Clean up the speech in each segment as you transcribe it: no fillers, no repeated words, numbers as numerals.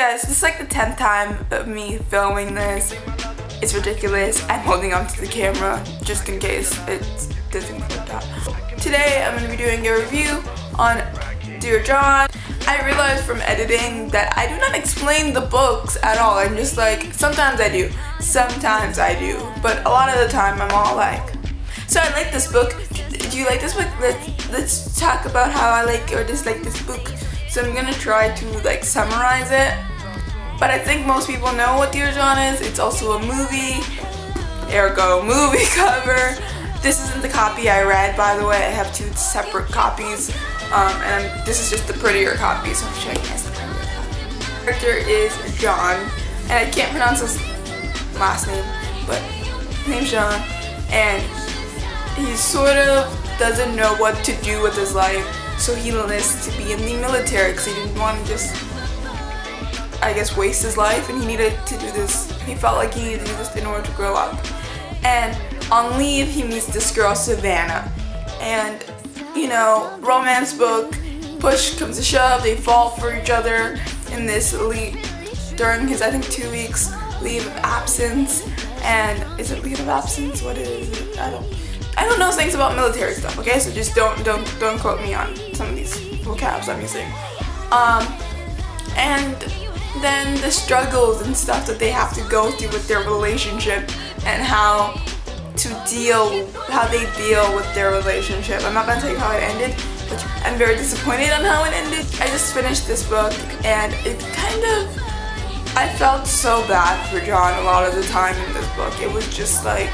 guys, this is like the 10th time of me filming this. It's ridiculous. I'm holding on to the camera just in case it doesn't flip out. Today I'm going to be doing a review on Dear John. I realized from editing that I do not explain the books at all. I'm just like, sometimes I do, but a lot of the time I'm all like, so I like this book. Do you like this book? Let's talk about how I like or dislike this book. So I'm gonna try to like summarize it. But I think most people know what Dear John is. It's also a movie, ergo movie cover. This isn't the copy I read, by the way. I have two separate copies. And this is just the prettier copy, so I'm showing you guys the prettier copy. The character is John, and I can't pronounce his last name, but his name's John, and he sort of doesn't know what to do with his life, so he enlists to be in the military because he didn't want to just, I guess, waste his life, and he needed to do this. He felt like he needed to do this in order to grow up. And on leave, he meets this girl, Savannah, and you know, romance book, push comes to shove, they fall for each other in this leave during his, I think, 2 weeks leave of absence. And is it leave of absence? What is it? I don't know things about military stuff, okay? So just don't quote me on some of these vocabs I'm using. And then the struggles and stuff that they have to go through with their relationship and how they deal with their relationship. I'm not gonna tell you how it ended, which I'm very disappointed on how it ended. I just finished this book and it kind of, I felt so bad for John a lot of the time in this book. It was just like,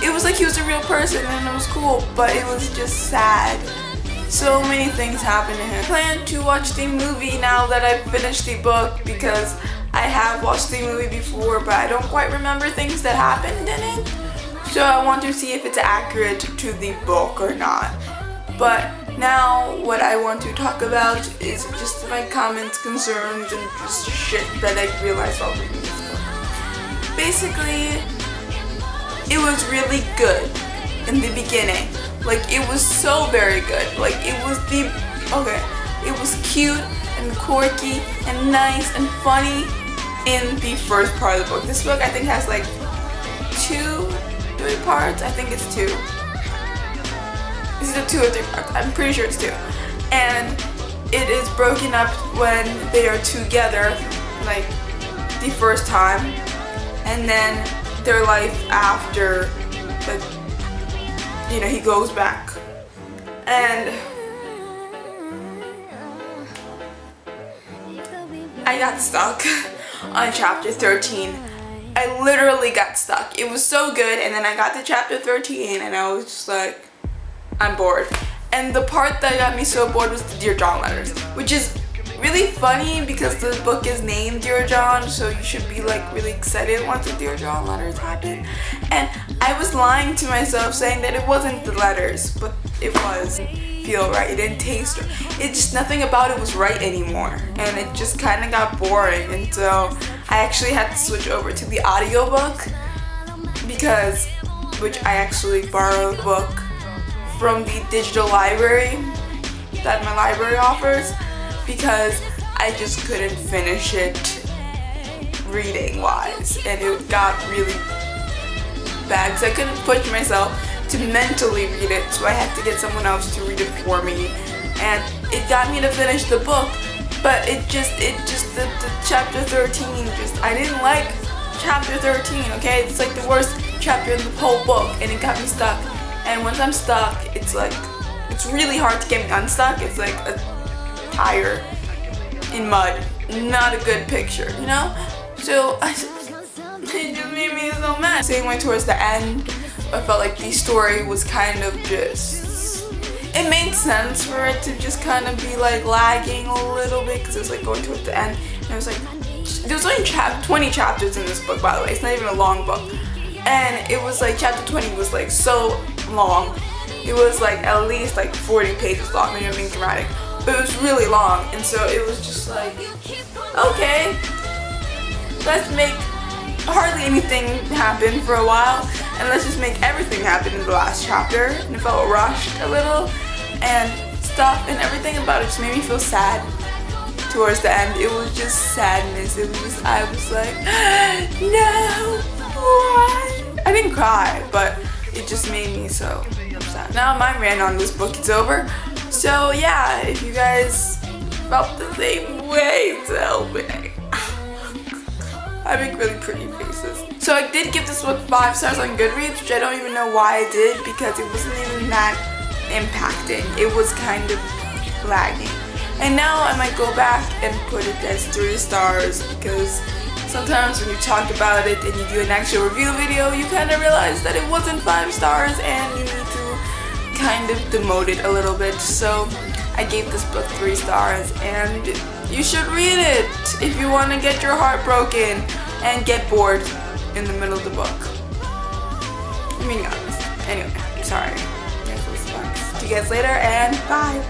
it was like he was a real person and it was cool, but it was just sad. So many things happened to him. I plan to watch the movie now that I've finished the book because I have watched the movie before, but I don't quite remember things that happened in it. So I want to see if it's accurate to the book or not. But now what I want to talk about is just my comments, concerns, and just shit that I realized while reading this book. Basically, it was really good in the beginning. Like, it was so very good. Like, it was cute and quirky and nice and funny in the first part of the book. This book I think has like 3 parts. I think it's 2. Is it 2 or 3 parts? I'm pretty sure it's 2. And it is broken up when they are together, like the first time, and then their life after, you know, he goes back. And I got stuck on chapter 13. I literally got stuck. It was so good, and then I got to chapter 13 and I was just like, I'm bored. And the part that got me so bored was the Dear John letters, which is really funny because the book is named Dear John, so you should be like really excited once the Dear John letters happen. And I was lying to myself saying that it wasn't the letters, but it was. Feel right, it didn't taste right. It just, nothing about it was right anymore, and it just kind of got boring. And so I actually had to switch over to the audiobook which I actually borrowed a book from the digital library that my library offers, because I just couldn't finish it reading wise, and it got really bad because I couldn't push myself to mentally read it, so I had to get someone else to read it for me, and it got me to finish the book, but the chapter 13, I didn't like chapter 13, okay? It's like the worst chapter in the whole book, and it got me stuck, and once I'm stuck, it's like, it's really hard to get me unstuck. It's like a tire in mud, not a good picture, you know? So, it just made me so mad. Same way towards the end, I felt like the story was kind of just, it made sense for it to just kind of be like lagging a little bit because it was like going towards the end, and it was like, there's only 20 chapters in this book, by the way. It's not even a long book, and it was like chapter 20 was like so long. It was like at least like 40 pages long, maybe I'm being dramatic, but it was really long, and so it was just like, okay, let's make hardly anything happen for a while, and let's just make everything happen in the last chapter. And it felt rushed a little, and stuff and everything about it just made me feel sad. towards the end, it was just sadness. I was like, no, why? I didn't cry, but it just made me so upset. Now my rant on this book is over. So yeah, if you guys felt the same way, tell me. I make really pretty faces. So I did give this book 5 stars on Goodreads, which I don't even know why I did, because it wasn't even that impacting. It was kind of lagging. And now I might go back and put it as 3 stars, because sometimes when you talk about it and you do an actual review video, you kind of realize that it wasn't 5 stars and you need to kind of demote it a little bit. So I gave this book 3 stars, and you should read it if you want to get your heart broken and get bored in the middle of the book. I mean, honest. Anyway, sorry. See you guys later, and bye.